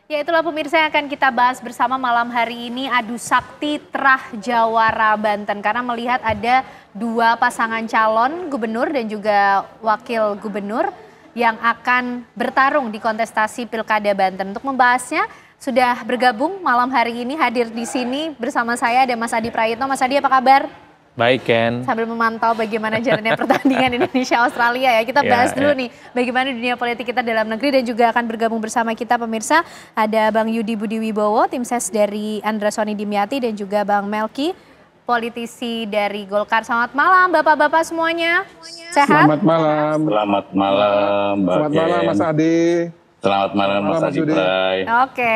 Ya, itulah pemirsa yang akan kita bahas bersama malam hari ini, adu sakti Trah Jawara Banten. Karena melihat ada dua pasangan calon gubernur dan juga wakil gubernur yang akan bertarung di kontestasi Pilkada Banten. Untuk membahasnya sudah bergabung malam hari ini, hadir di sini bersama saya ada Mas Adi Prayitno. Mas Adi, apa kabar? Baik, Ken. Sambil memantau bagaimana jalannya pertandingan Indonesia-Australia ya. Kita bahas dulu nih bagaimana dunia politik kita dalam negeri, dan juga akan bergabung bersama kita pemirsa. Ada Bang Yudi Budi Wibowo, tim ses dari Andra Soni Dimyati, dan juga Bang Melki, politisi dari Golkar. Selamat malam Bapak-Bapak semuanya. Sehat? Selamat malam. Selamat malam, Mbak Selamat malam, Mas Adi. Selamat malam, Mas Adi Pray. Oke,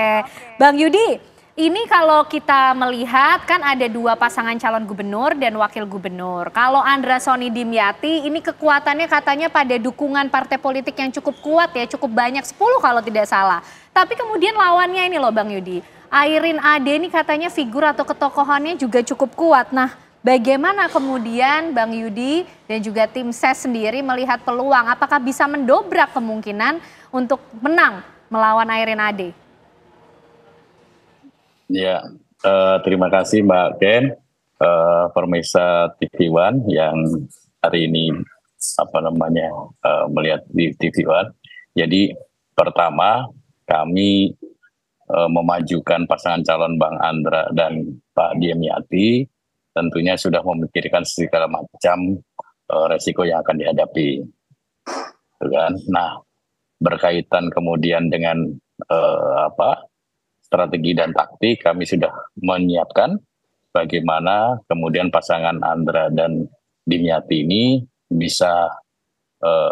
Bang Yudi. Ini kalau kita melihat kan ada dua pasangan calon gubernur dan wakil gubernur. Kalau Andra Soni Dimyati ini kekuatannya katanya pada dukungan partai politik yang cukup kuat ya, cukup banyak, 10 kalau tidak salah. Tapi kemudian lawannya ini loh Bang Yudi, Airin Ade ini katanya figur atau ketokohannya juga cukup kuat. Nah, bagaimana kemudian Bang Yudi dan juga tim ses sendiri melihat peluang, apakah bisa mendobrak kemungkinan untuk menang melawan Airin Ade? Ya, terima kasih Mbak Ken, pemirsa TV One yang hari ini melihat di TV One. Jadi pertama kami memajukan pasangan calon Bang Andra dan Pak Dimyati tentunya sudah memikirkan segala macam resiko yang akan dihadapi. Nah, berkaitan kemudian dengan strategi dan taktik, kami sudah menyiapkan bagaimana kemudian pasangan Andra dan Dimyati ini bisa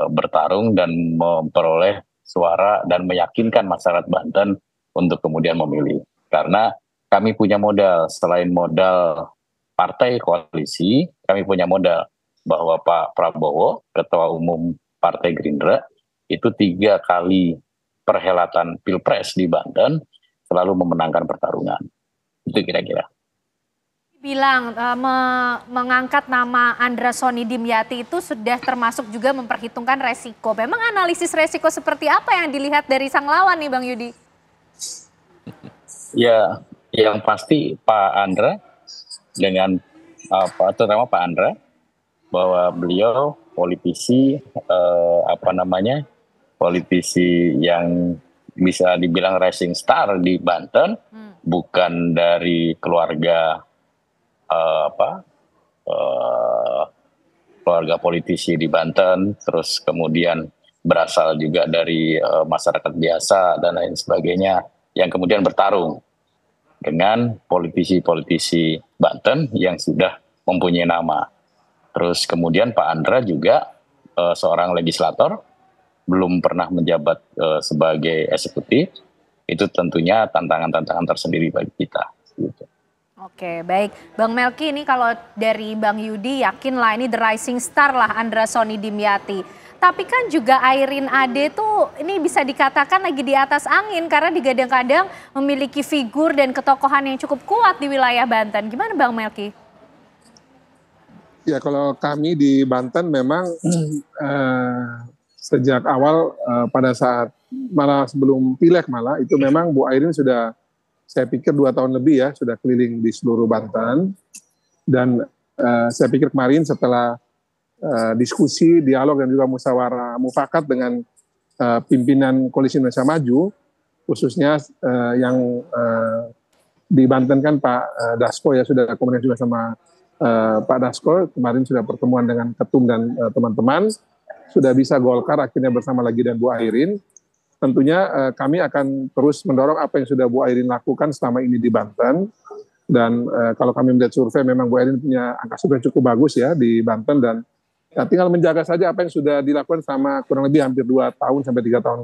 bertarung dan memperoleh suara dan meyakinkan masyarakat Banten untuk kemudian memilih. Karena kami punya modal, selain modal partai koalisi, kami punya modal bahwa Pak Prabowo, Ketua Umum Partai Gerindra, itu 3 kali perhelatan Pilpres di Banten selalu memenangkan pertarungan. Itu kira-kira. Bilang mengangkat nama Andra Soni Dimyati itu sudah termasuk juga memperhitungkan resiko. Memang analisis resiko seperti apa yang dilihat dari sang lawan nih Bang Yudi? Ya, yang pasti Pak Andra dengan terutama Pak Andra, bahwa beliau politisi politisi yang bisa dibilang rising star di Banten, bukan dari keluarga keluarga politisi di Banten, terus kemudian berasal juga dari masyarakat biasa dan lain sebagainya, yang kemudian bertarung dengan politisi-politisi Banten yang sudah mempunyai nama. Terus kemudian Pak Andra juga seorang legislator, belum pernah menjabat sebagai eksekutif. Itu tentunya tantangan-tantangan tersendiri bagi kita. Gitu. Oke, baik. Bang Melki, ini kalau dari Bang Yudi yakin lah ini the rising star lah Andra Soni Dimyati. Tapi kan juga Airin Ade tuh ini bisa dikatakan lagi di atas angin karena digadang-gadang memiliki figur dan ketokohan yang cukup kuat di wilayah Banten. Gimana Bang Melki? Ya, kalau kami di Banten memang sejak awal pada saat malah sebelum pileg itu memang Bu Airin sudah, saya pikir 2 tahun lebih ya, sudah keliling di seluruh Banten. Dan saya pikir kemarin setelah diskusi, dialog dan juga musyawarah mufakat dengan pimpinan Koalisi Indonesia Maju, khususnya yang di Banten kan Pak Dasko ya, sudah komunikasi juga sama Pak Dasko, kemarin sudah pertemuan dengan Ketum dan teman-teman, sudah bisa Golkar akhirnya bersama lagi dan Bu Airin. Tentunya kami akan terus mendorong apa yang sudah Bu Airin lakukan selama ini di Banten. Dan kalau kami melihat survei, memang Bu Airin punya angka survei cukup bagus ya di Banten. Dan ya, tinggal menjaga saja apa yang sudah dilakukan selama kurang lebih hampir 2 tahun sampai 3 tahun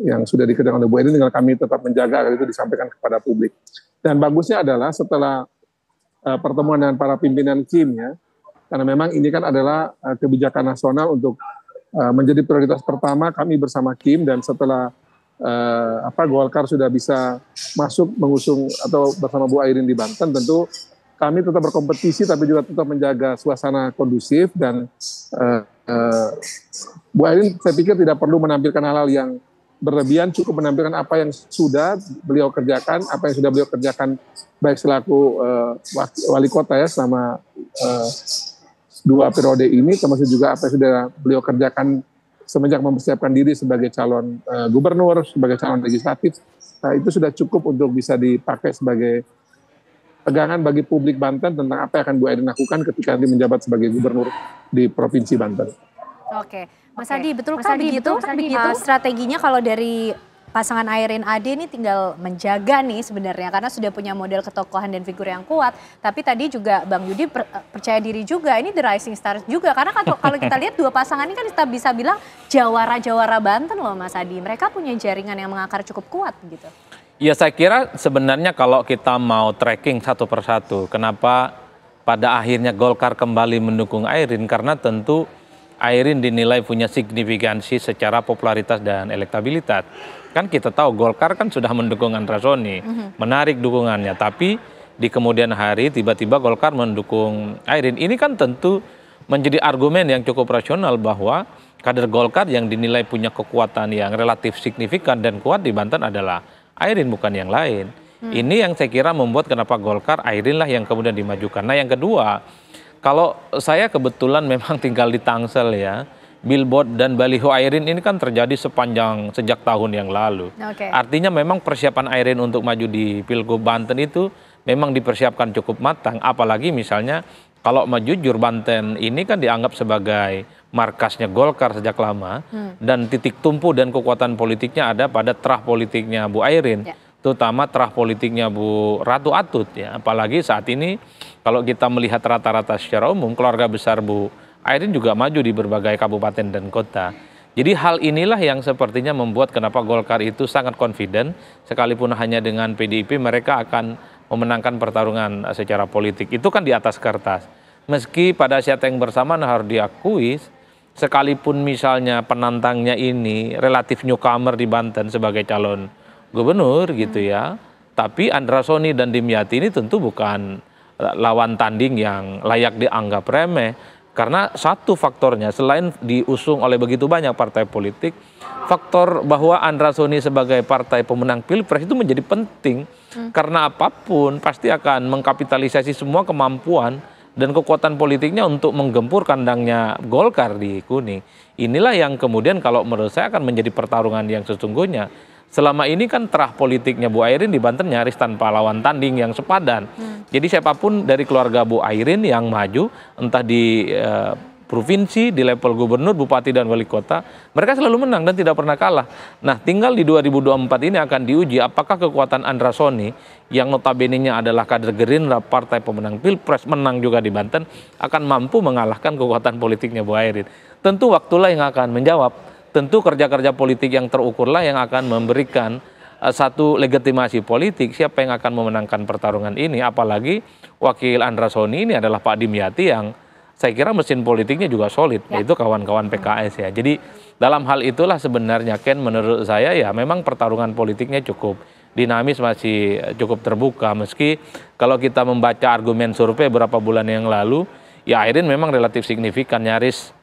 yang sudah dikerjakan oleh Bu Airin. Tinggal kami tetap menjaga agar itu disampaikan kepada publik. Dan bagusnya adalah setelah pertemuan dengan para pimpinan KIM ya, karena memang ini kan adalah kebijakan nasional untuk menjadi prioritas pertama kami bersama KIM. Dan setelah Golkar sudah bisa masuk mengusung atau bersama Bu Airin di Banten, tentu kami tetap berkompetisi tapi juga tetap menjaga suasana kondusif. Dan Bu Airin saya pikir tidak perlu menampilkan hal-hal yang berlebihan, cukup menampilkan apa yang sudah beliau kerjakan, apa yang sudah beliau kerjakan baik selaku wali kota ya selama 2 periode ini, termasuk juga apa yang sudah beliau kerjakan semenjak mempersiapkan diri sebagai calon gubernur, sebagai calon legislatif. Itu sudah cukup untuk bisa dipakai sebagai pegangan bagi publik Banten tentang apa yang akan Bu Ayrin lakukan ketika nanti menjabat sebagai gubernur di Provinsi Banten. Oke, Mas Adi, betulkah begitu? Strateginya kalau dari pasangan Ayrin Ade ini tinggal menjaga nih sebenarnya karena sudah punya model ketokohan dan figur yang kuat. Tapi tadi juga Bang Yudi percaya diri juga, ini the rising star juga. Karena kalau kita lihat dua pasangan ini kan kita bisa bilang jawara-jawara Banten loh Mas Adi. Mereka punya jaringan yang mengakar cukup kuat gitu. Ya saya kira sebenarnya kalau kita mau tracking satu persatu, kenapa pada akhirnya Golkar kembali mendukung Ayrin, karena tentu Ayrin dinilai punya signifikansi secara popularitas dan elektabilitas. Kan kita tahu Golkar kan sudah mendukung Andra Soni, menarik dukungannya, tapi di kemudian hari tiba-tiba Golkar mendukung Ayrin. Ini kan tentu menjadi argumen yang cukup rasional bahwa kader Golkar yang dinilai punya kekuatan yang relatif signifikan dan kuat di Banten adalah Ayrin, bukan yang lain. Ini yang saya kira membuat kenapa Golkar, Ayrin lah yang kemudian dimajukan. Nah yang kedua, kalau saya kebetulan memang tinggal di Tangsel ya, billboard dan baliho Ayrin ini kan terjadi sejak tahun yang lalu. Artinya memang persiapan Ayrin untuk maju di Pilgub Banten itu memang dipersiapkan cukup matang. Apalagi misalnya kalau maju jujur Banten ini kan dianggap sebagai markasnya Golkar sejak lama, dan titik tumpu dan kekuatan politiknya ada pada terah politiknya Bu Ayrin, terutama terah politiknya Bu Ratu Atut ya. Apalagi saat ini kalau kita melihat rata-rata secara umum keluarga besar Bu Ayrin juga maju di berbagai kabupaten dan kota. Jadi hal inilah yang sepertinya membuat kenapa Golkar itu sangat confident, sekalipun hanya dengan PDIP mereka akan memenangkan pertarungan secara politik. Itu kan di atas kertas. Meski pada saat yang bersamaan harus diakui, sekalipun misalnya penantangnya ini relatif newcomer di Banten sebagai calon gubernur gitu ya, tapi Andra Soni dan Dimyati ini tentu bukan lawan tanding yang layak dianggap remeh. Karena satu faktornya, selain diusung oleh begitu banyak partai politik, faktor bahwa Andra Soni sebagai partai pemenang Pilpres itu menjadi penting. Karena apapun pasti akan mengkapitalisasi semua kemampuan dan kekuatan politiknya untuk menggempur kandangnya Golkar di Kuning. Inilah yang kemudian kalau menurut saya akan menjadi pertarungan yang sesungguhnya. Selama ini kan terah politiknya Bu Ayrin di Banten nyaris tanpa lawan tanding yang sepadan. Jadi siapapun dari keluarga Bu Ayrin yang maju, entah di provinsi, di level gubernur, bupati, dan wali kota, mereka selalu menang dan tidak pernah kalah. Nah tinggal di 2024 ini akan diuji apakah kekuatan Andra Soni, yang notabene-nya adalah kader Gerindra, partai pemenang Pilpres, menang juga di Banten, akan mampu mengalahkan kekuatan politiknya Bu Ayrin. Tentu waktulah yang akan menjawab. Tentu kerja-kerja politik yang terukurlah yang akan memberikan satu legitimasi politik siapa yang akan memenangkan pertarungan ini. Apalagi wakil Andra Soni ini adalah Pak Dimyati yang saya kira mesin politiknya juga solid, yaitu kawan-kawan PKS ya. Jadi dalam hal itulah sebenarnya Ken menurut saya ya memang pertarungan politiknya cukup dinamis, masih cukup terbuka. Meski kalau kita membaca argumen survei beberapa bulan yang lalu, ya Ayrin memang relatif signifikan, nyaris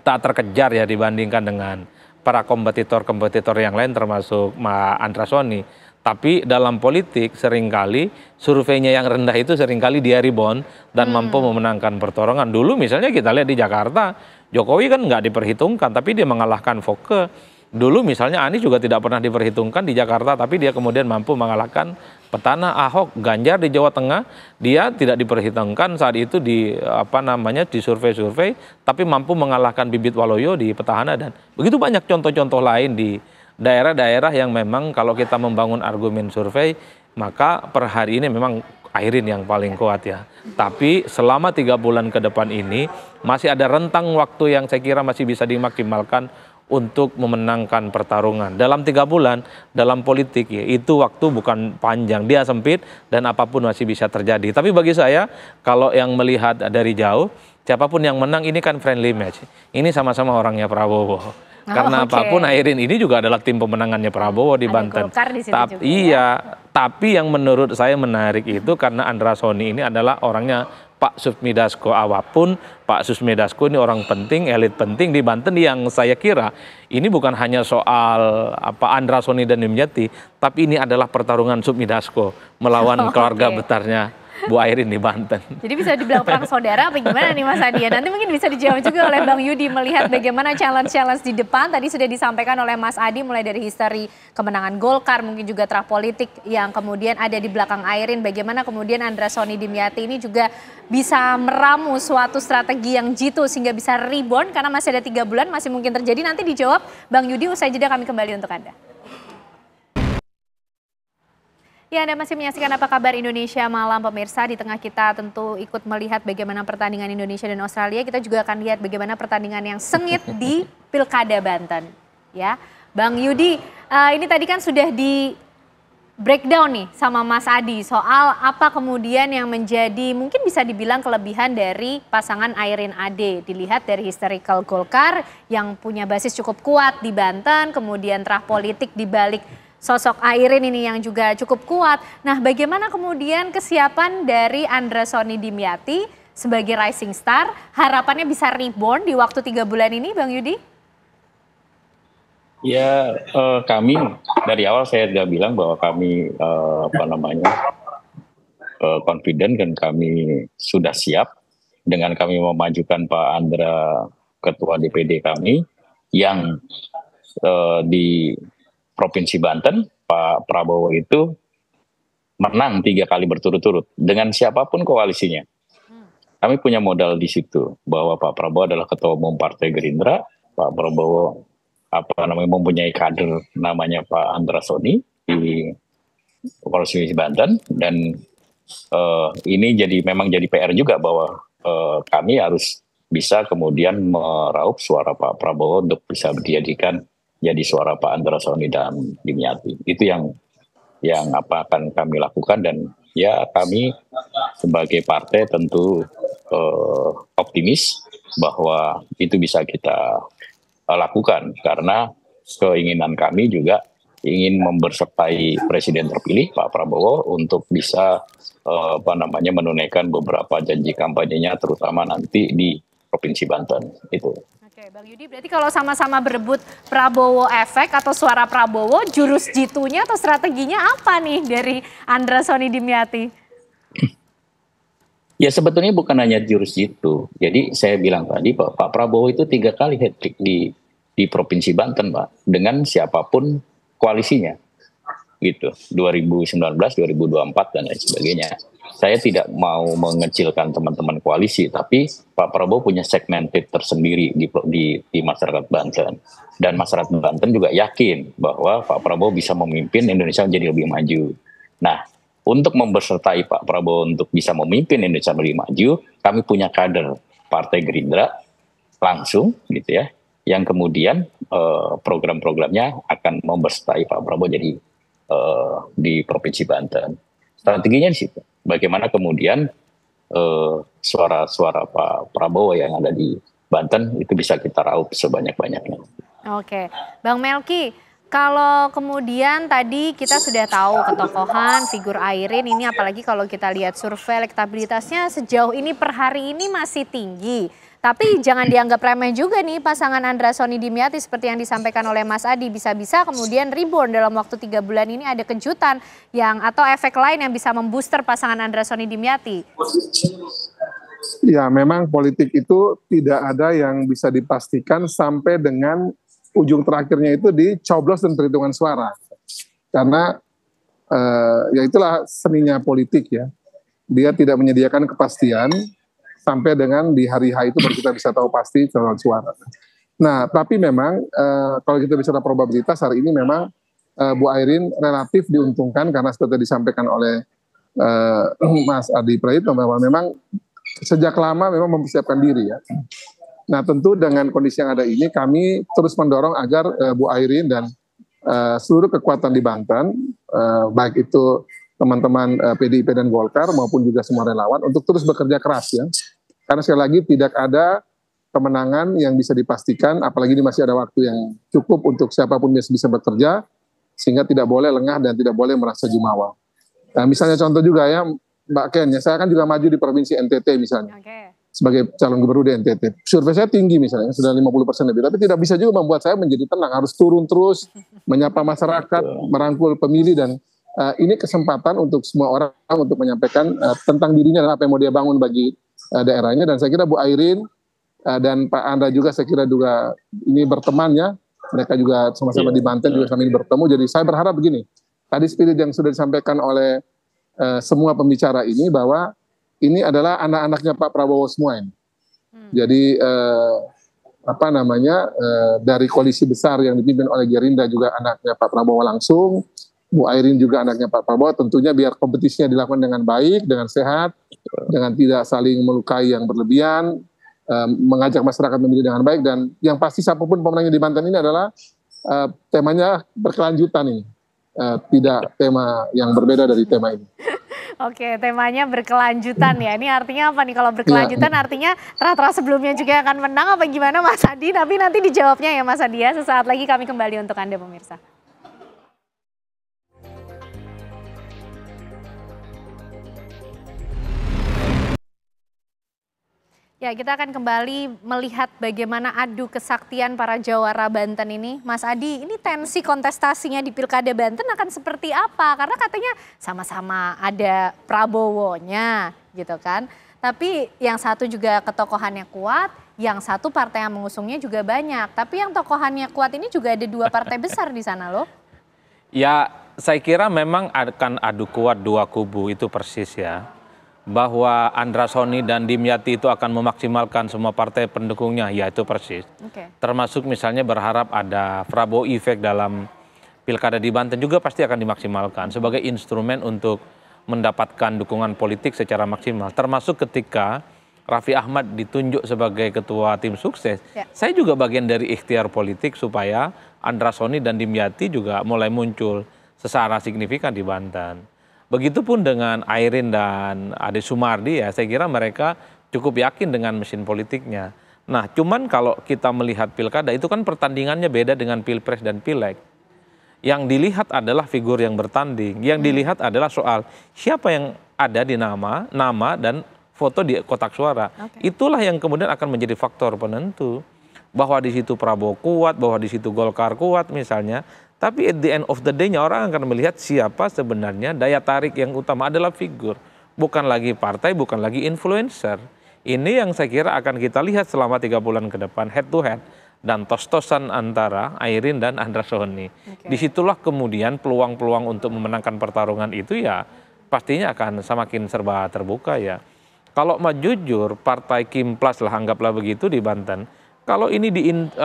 tak terkejar ya dibandingkan dengan para kompetitor-kompetitor yang lain termasuk Andra Soni. Tapi dalam politik seringkali surveinya yang rendah itu seringkali dia rebound dan mampu memenangkan pertarungan. Dulu misalnya kita lihat di Jakarta, Jokowi kan nggak diperhitungkan tapi dia mengalahkan Foke. Dulu misalnya Anies juga tidak pernah diperhitungkan di Jakarta tapi dia kemudian mampu mengalahkan petana Ahok. Ganjar di Jawa Tengah dia tidak diperhitungkan saat itu di di survei-survei tapi mampu mengalahkan Bibit Waloyo di petahana, dan begitu banyak contoh-contoh lain di daerah-daerah yang memang kalau kita membangun argumen survei maka per hari ini memang Ayrin yang paling kuat ya. Tapi selama 3 bulan ke depan ini masih ada rentang waktu yang saya kira masih bisa dimaksimalkan untuk memenangkan pertarungan. Dalam 3 bulan, dalam politik ya, itu waktu bukan panjang, dia sempit dan apapun masih bisa terjadi. Tapi bagi saya, kalau yang melihat dari jauh, siapapun yang menang ini kan friendly match. Ini sama-sama orangnya Prabowo. Karena apapun Ayrin ini juga adalah tim pemenangannya Prabowo di Banten. Iya, tapi yang menurut saya menarik itu karena Andra Soni ini adalah orangnya Pak Sufmi Dasko Awapun. Pak Sufmi Dasko ini orang penting, elit penting di Banten yang saya kira ini bukan hanya soal Andra Soni dan Dimyati, tapi ini adalah pertarungan Sufmi Dasko melawan keluarga besarnya Bu Airin di Banten. Jadi bisa dibilang perang saudara apa gimana nih Mas Adi? Nanti mungkin bisa dijawab juga oleh Bang Yudi melihat bagaimana challenge-challenge di depan. Tadi sudah disampaikan oleh Mas Adi mulai dari history kemenangan Golkar, mungkin juga terah politik yang kemudian ada di belakang Airin. Bagaimana kemudian Andra Soni Dimyati ini juga bisa meramu suatu strategi yang jitu sehingga bisa rebound karena masih ada 3 bulan, masih mungkin terjadi. Nanti dijawab Bang Yudi, usai jeda kami kembali untuk Anda. Ya, Anda masih menyaksikan Apa Kabar Indonesia Malam pemirsa. Di tengah kita tentu ikut melihat bagaimana pertandingan Indonesia dan Australia. Kita juga akan lihat bagaimana pertandingan yang sengit di Pilkada Banten. Ya, Bang Yudi, ini tadi kan sudah di breakdown nih sama Mas Adi soal apa kemudian yang menjadi mungkin bisa dibilang kelebihan dari pasangan Airin Ade. Dilihat dari historical Golkar yang punya basis cukup kuat di Banten, kemudian terah politik di balik sosok Airin ini yang juga cukup kuat. Nah, bagaimana kemudian kesiapan dari Andra Soni Dimyati sebagai rising star? Harapannya bisa reborn di waktu 3 bulan ini, Bang Yudi? Ya, kami dari awal saya sudah bilang bahwa kami confident dan kami sudah siap dengan kami memajukan Pak Andra, Ketua DPD kami, yang di Provinsi Banten, Pak Prabowo itu menang 3 kali berturut-turut dengan siapapun koalisinya. Kami punya modal di situ bahwa Pak Prabowo adalah Ketua Umum Partai Gerindra, Pak Prabowo mempunyai kader namanya Pak Andra Soni di Provinsi Banten, dan ini memang jadi PR juga bahwa kami harus bisa kemudian meraup suara Pak Prabowo untuk bisa dijadikan jadi suara Pak Andra Soni dan Dimyati. Itu yang akan kami lakukan, dan ya kami sebagai partai tentu optimis bahwa itu bisa kita lakukan karena keinginan kami juga ingin membersertai Presiden terpilih Pak Prabowo untuk bisa menunaikan beberapa janji kampanyenya terutama nanti di Provinsi Banten itu. Oke, Bang Yudi, berarti kalau sama-sama berebut Prabowo efek atau suara Prabowo, jurus jitunya atau strateginya apa nih dari Andra Soni Dimyati? Ya sebetulnya bukan hanya jurus jitu. Jadi saya bilang tadi Pak Prabowo itu 3 kali hat-trick di Provinsi Banten, Pak, dengan siapapun koalisinya. Gitu, 2019, 2024 dan lain sebagainya. Saya tidak mau mengecilkan teman-teman koalisi, tapi Pak Prabowo punya segmented tersendiri di masyarakat Banten. Dan masyarakat Banten juga yakin bahwa Pak Prabowo bisa memimpin Indonesia menjadi lebih maju. Nah, untuk membersertai Pak Prabowo untuk bisa memimpin Indonesia lebih maju, kami punya kader Partai Gerindra langsung, gitu ya, yang kemudian program-programnya akan membersertai Pak Prabowo jadi di Provinsi Banten. Strateginya di situ. Bagaimana kemudian suara-suara Pak Prabowo yang ada di Banten itu bisa kita raup sebanyak-banyaknya. Oke, Bang Melki, kalau kemudian tadi kita sudah tahu ketokohan figur Airin ini, apalagi kalau kita lihat survei elektabilitasnya sejauh ini per hari ini masih tinggi. Tapi jangan dianggap remeh juga nih pasangan Andra Soni Dimyati seperti yang disampaikan oleh Mas Adi. Bisa-bisa kemudian reborn dalam waktu 3 bulan ini ada kejutan atau efek lain yang bisa membooster pasangan Andra Soni Dimyati. Ya memang politik itu tidak ada yang bisa dipastikan sampai dengan ujung terakhirnya itu dicoblos dan perhitungan suara. Karena ya itulah seninya politik ya. Dia tidak menyediakan kepastian sampai dengan di hari H itu baru kita bisa tahu pasti calon suara. Nah, tapi memang kalau kita bicara probabilitas hari ini memang Bu Airin relatif diuntungkan karena seperti disampaikan oleh Mas Adi Praitno bahwa memang sejak lama memang mempersiapkan diri ya. Nah, tentu dengan kondisi yang ada ini kami terus mendorong agar Bu Airin dan seluruh kekuatan di Banten, baik itu teman-teman PDIP dan Golkar maupun juga semua relawan untuk terus bekerja keras ya. Karena sekali lagi tidak ada kemenangan yang bisa dipastikan, apalagi ini masih ada waktu yang cukup untuk siapapun bisa bekerja, sehingga tidak boleh lengah dan tidak boleh merasa jumawa. Nah, misalnya contoh juga ya, Mbak Ken, ya saya kan juga maju di provinsi NTT misalnya Oke. sebagai calon gubernur di NTT. Survei saya tinggi misalnya, sudah 50% lebih. Tapi tidak bisa juga membuat saya menjadi tenang. Harus turun terus, menyapa masyarakat, merangkul pemilih. Dan ini kesempatan untuk semua orang untuk menyampaikan tentang dirinya dan apa yang mau dia bangun bagi daerahnya. Dan saya kira Bu Airin dan Pak Andra juga saya kira juga ini berteman ya. Mereka juga sama-sama di Banten juga sama ini bertemu. Jadi saya berharap begini, tadi spirit yang sudah disampaikan oleh semua pembicara ini bahwa ini adalah anak-anaknya Pak Prabowo semua ini. Jadi dari koalisi besar yang dipimpin oleh Gerindra juga anaknya Pak Prabowo langsung, Bu Airin juga anaknya Pak Prabowo. Tentunya biar kompetisinya dilakukan dengan baik, dengan sehat, dengan tidak saling melukai yang berlebihan, mengajak masyarakat memilih dengan baik. Dan yang pasti siapapun pemenangnya di Banten ini adalah temanya berkelanjutan ini. Tidak tema yang berbeda dari tema ini. Oke, temanya berkelanjutan ya. Ini artinya apa nih? Kalau berkelanjutan artinya Tra-Tra sebelumnya juga akan menang apa gimana Mas Adi? Tapi nanti dijawabnya ya Mas Adi ya. Sesaat lagi kami kembali untuk Anda pemirsa. Ya, kita akan kembali melihat bagaimana adu kesaktian para jawara Banten ini. Mas Adi, ini tensi kontestasinya di Pilkada Banten akan seperti apa? Karena katanya sama-sama ada Prabowo-nya gitu kan. Tapi yang satu juga ketokohannya kuat, yang satu partai yang mengusungnya juga banyak. Tapi yang tokohannya kuat ini juga ada dua partai besar di sana loh. Ya, saya kira memang akan adu kuat dua kubu itu persis ya. Bahwa Andra Soni dan Dimyati itu akan memaksimalkan semua partai pendukungnya, ya itu persis. Termasuk misalnya berharap ada Prabowo efek dalam Pilkada di Banten juga pasti akan dimaksimalkan sebagai instrumen untuk mendapatkan dukungan politik secara maksimal. Termasuk ketika Raffi Ahmad ditunjuk sebagai ketua tim sukses, saya juga bagian dari ikhtiar politik supaya Andra Soni dan Dimyati juga mulai muncul secara signifikan di Banten. Begitupun dengan Airin dan Ade Sumardi ya, saya kira mereka cukup yakin dengan mesin politiknya. Nah, cuman kalau kita melihat pilkada itu kan pertandingannya beda dengan pilpres dan pileg. Yang dilihat adalah figur yang bertanding, yang dilihat adalah soal siapa yang ada di nama dan foto di kotak suara. Itulah yang kemudian akan menjadi faktor penentu. Bahwa di situ Prabowo kuat, bahwa di situ Golkar kuat misalnya. Tapi at the end of the day-nya orang akan melihat siapa sebenarnya daya tarik yang utama adalah figur. Bukan lagi partai, bukan lagi influencer. Ini yang saya kira akan kita lihat selama 3 bulan ke depan head to head. Dan tos-tosan antara Airin dan Andra Soni. Disitulah kemudian peluang-peluang untuk memenangkan pertarungan itu ya pastinya akan semakin serba terbuka ya. Kalau mau jujur partai Kim Plus lah anggaplah begitu di Banten. Kalau ini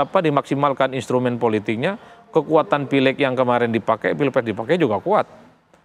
dimaksimalkan instrumen politiknya, kekuatan pileg yang kemarin dipakai, pilpres dipakai juga kuat.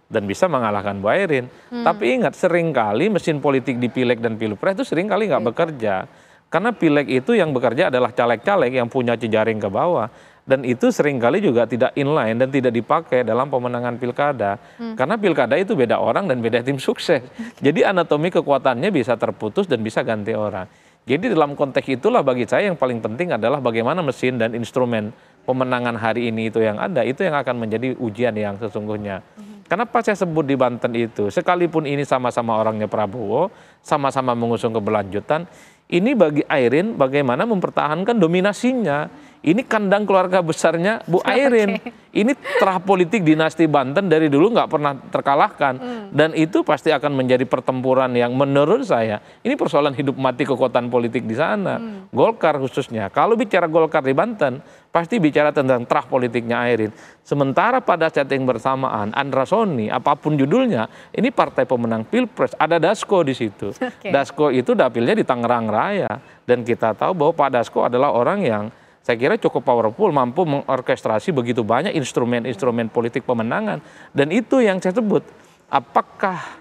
Dan bisa mengalahkan Bu Airin. Tapi ingat, seringkali mesin politik di pileg dan pilpres itu seringkali nggak bekerja. Karena pileg itu yang bekerja adalah caleg-caleg yang punya jejaring ke bawah. Dan itu seringkali juga tidak inline dan tidak dipakai dalam pemenangan pilkada. Karena pilkada itu beda orang dan beda tim sukses. Jadi anatomi kekuatannya bisa terputus dan bisa ganti orang. Jadi dalam konteks itulah bagi saya yang paling penting adalah bagaimana mesin dan instrumen pemenangan hari ini itu yang ada, itu yang akan menjadi ujian yang sesungguhnya. Kenapa saya sebut di Banten itu, sekalipun ini sama-sama orangnya Prabowo, sama-sama mengusung keberlanjutan, ini bagi Airin bagaimana mempertahankan dominasinya. Ini kandang keluarga besarnya Bu Airin. Ini terah politik dinasti Banten dari dulu nggak pernah terkalahkan. Dan itu pasti akan menjadi pertempuran yang menurut saya, ini persoalan hidup mati kekuatan politik di sana. Golkar khususnya. Kalau bicara Golkar di Banten, pasti bicara tentang terah politiknya Airin. Sementara pada setting bersamaan, Andra Soni, apapun judulnya, ini partai pemenang Pilpres, ada Dasko di situ. Dasko itu dapilnya di Tangerang Raya. Dan kita tahu bahwa Pak Dasko adalah orang yang saya kira cukup powerful, mampu mengorkestrasi begitu banyak instrumen-instrumen politik pemenangan. Dan itu yang saya sebut, apakah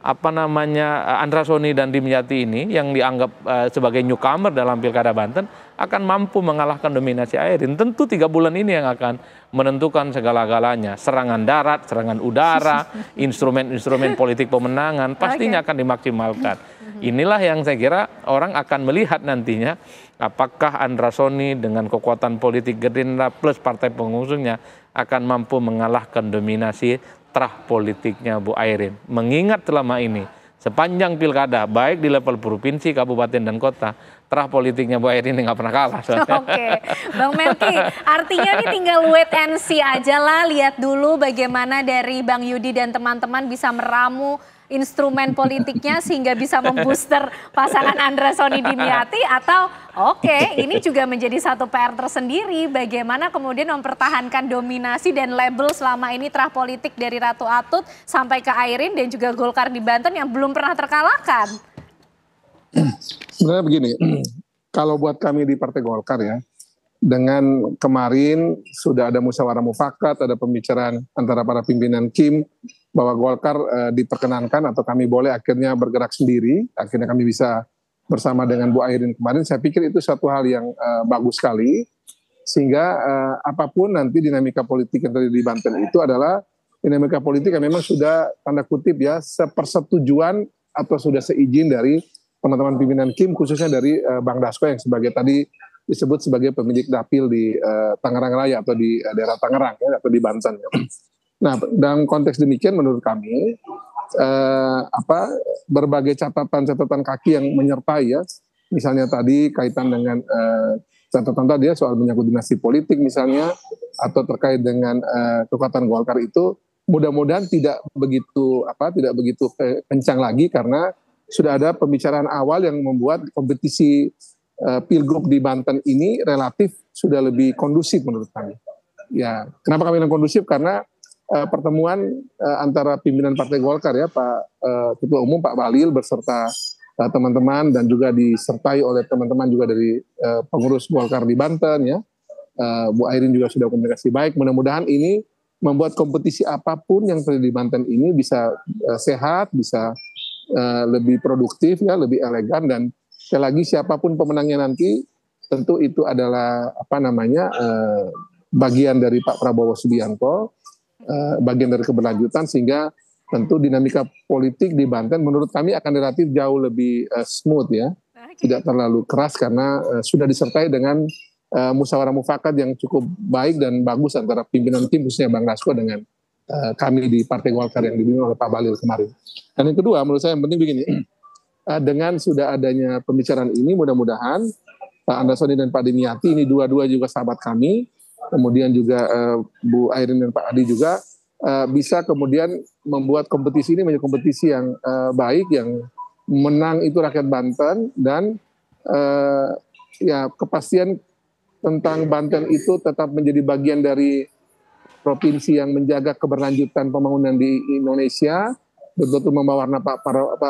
Andra Soni dan Dimyati ini yang dianggap sebagai newcomer dalam Pilkada Banten akan mampu mengalahkan dominasi Airin. Tentu 3 bulan ini yang akan menentukan segala-galanya. Serangan darat, serangan udara, instrumen-instrumen politik pemenangan pastinya akan dimaksimalkan. Inilah yang saya kira orang akan melihat nantinya apakah Andra Soni dengan kekuatan politik Gerindra plus partai pengusungnya akan mampu mengalahkan dominasi terah politiknya Bu Airin. Mengingat selama ini sepanjang pilkada, baik di level provinsi, kabupaten, dan kota, terah politiknya Bu Airin nggak pernah kalah. Oke, Bang Melki, artinya nih tinggal wait and see aja lah, lihat dulu bagaimana dari Bang Yudi dan teman-teman bisa meramu instrumen politiknya sehingga bisa membooster pasangan Andra Sony Dimyati, atau oke, ini juga menjadi satu PR tersendiri bagaimana kemudian mempertahankan dominasi dan label selama ini terah politik dari Ratu Atut sampai ke Airin dan juga Golkar di Banten yang belum pernah terkalahkan. Sebenarnya begini, kalau buat kami di Partai Golkar ya, dengan kemarin sudah ada musyawarah mufakat, ada pembicaraan antara para pimpinan Kim bahwa Golkar diperkenankan atau kami boleh akhirnya bergerak sendiri, akhirnya kami bisa bersama dengan Bu Airin kemarin. Saya pikir itu satu hal yang bagus sekali, sehingga apapun nanti dinamika politik yang terjadi di Banten itu adalah dinamika politik yang memang sudah tanda kutip ya sepersetujuan atau sudah seizin dari teman-teman pimpinan Kim, khususnya dari Bang Dasko yang sebagai tadi disebut sebagai pemilik dapil di Tangerang Raya atau di daerah Tangerang ya, atau di Banten. Ya. Nah, dalam konteks demikian menurut kami berbagai catatan-catatan kaki yang menyertai ya, misalnya tadi kaitan dengan catatan tadi ya soal menyangkut dinasti politik misalnya, atau terkait dengan kekuatan Golkar itu mudah-mudahan tidak begitu kencang lagi, karena sudah ada pembicaraan awal yang membuat kompetisi Pilgub di Banten ini relatif sudah lebih kondusif menurut kami. Ya, kenapa kami bilang kondusif? Karena pertemuan antara pimpinan Partai Golkar ya, Pak Ketua Umum Pak Bahlil beserta teman-teman dan juga disertai oleh teman-teman juga dari pengurus Golkar di Banten ya. Bu Airin juga sudah komunikasi baik. Mudah-mudahan ini membuat kompetisi apapun yang terjadi di Banten ini bisa sehat, bisa lebih produktif ya, lebih elegan, dan sekali lagi siapapun pemenangnya nanti tentu itu adalah bagian dari Pak Prabowo Subianto, bagian dari keberlanjutan, sehingga tentu dinamika politik di Banten menurut kami akan relatif jauh lebih smooth ya, tidak terlalu keras karena sudah disertai dengan musyawarah mufakat yang cukup baik dan bagus antara pimpinan tim khususnya Bang Dasko dengan kami di Partai Golkar yang dibimbing oleh Pak Bahlil kemarin. Dan yang kedua menurut saya yang penting begini, dengan sudah adanya pembicaraan ini mudah-mudahan Pak Andra Sony dan Pak Dimyati ini dua-dua juga sahabat kami, kemudian juga Bu Airin dan Pak Adi juga bisa kemudian membuat kompetisi ini menjadi kompetisi yang baik, yang menang itu rakyat Banten, dan ya kepastian tentang Banten itu tetap menjadi bagian dari provinsi yang menjaga keberlanjutan pembangunan di Indonesia, betul-betul membawa warna Pak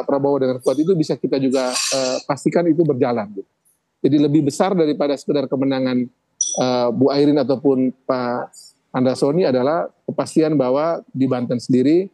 Prabowo dengan kuat, itu bisa kita juga pastikan itu berjalan. Jadi lebih besar daripada sekedar kemenangan Bu Airin ataupun Pak Andra Sony adalah kepastian bahwa di Banten sendiri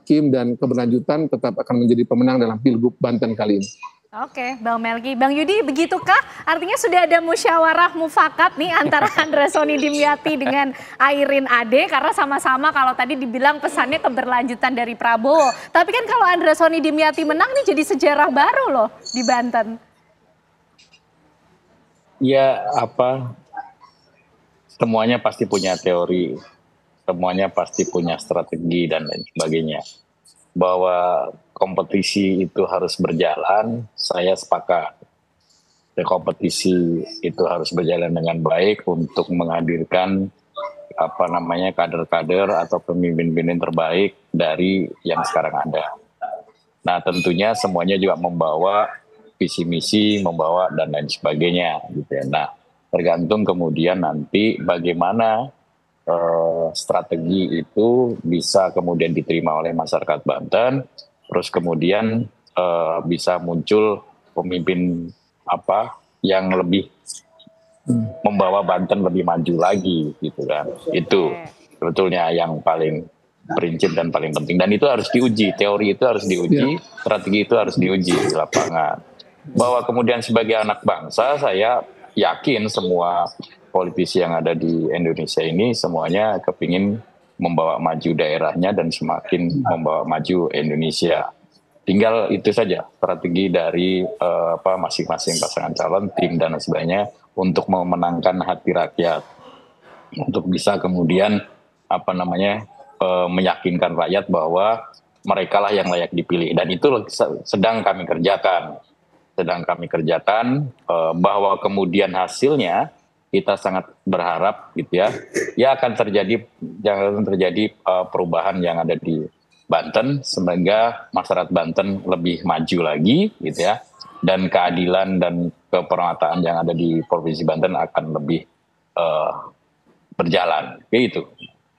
Kim dan keberlanjutan tetap akan menjadi pemenang dalam Pilgub Banten kali ini. Oke, Bang Melki. Bang Yudi, begitukah? Artinya sudah ada musyawarah mufakat nih antara Andra Sony Dimyati dengan Airin Ade, karena sama-sama kalau tadi dibilang pesannya keberlanjutan dari Prabowo. Tapi kan kalau Andra Sony Dimyati menang nih jadi sejarah baru loh di Banten. Ya semuanya pasti punya teori, semuanya pasti punya strategi dan lain sebagainya. Bahwa kompetisi itu harus berjalan, saya sepakat. Kompetisi itu harus berjalan dengan baik untuk menghadirkan kader-kader atau pemimpin-pemimpin terbaik dari yang sekarang ada. Nah, tentunya semuanya juga membawa visi misi, membawa dan lain sebagainya gitu ya. Nah, tergantung kemudian nanti bagaimana strategi itu bisa kemudian diterima oleh masyarakat Banten, terus kemudian bisa muncul pemimpin yang lebih membawa Banten lebih maju lagi gitu kan. Itu sebetulnya yang paling prinsip dan paling penting, dan itu harus diuji, teori itu harus diuji, strategi itu harus diuji di lapangan. Bahwa kemudian sebagai anak bangsa, saya yakin semua politisi yang ada di Indonesia ini semuanya kepingin membawa maju daerahnya dan semakin membawa maju Indonesia. Tinggal itu saja strategi dari masing-masing pasangan calon, tim dan sebagainya untuk memenangkan hati rakyat, untuk bisa kemudian meyakinkan rakyat bahwa mereka lah yang layak dipilih, dan itu sedang kami kerjakan. Bahwa kemudian hasilnya kita sangat berharap gitu ya akan terjadi perubahan yang ada di Banten, semoga masyarakat Banten lebih maju lagi gitu ya, dan keadilan dan keperataan yang ada di Provinsi Banten akan lebih berjalan gitu.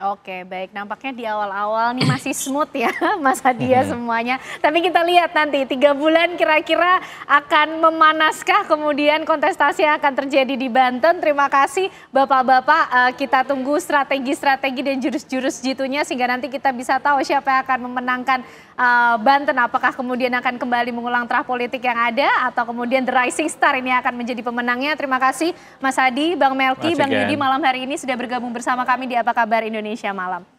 Oke, baik. Nampaknya di awal-awal nih masih smooth ya Mas Hadia semuanya. Tapi kita lihat nanti 3 bulan kira-kira akan memanaskah kemudian kontestasi yang akan terjadi di Banten. Terima kasih Bapak-Bapak, kita tunggu strategi-strategi dan jurus-jurus jitunya sehingga nanti kita bisa tahu siapa yang akan memenangkan Banten. Apakah kemudian akan kembali mengulang terah politik yang ada atau kemudian The Rising Star ini akan menjadi pemenangnya. Terima kasih Mas Hadi, Bang Melki, Bang Yudi malam hari ini sudah bergabung bersama kami di Apa Kabar Indonesia Malam.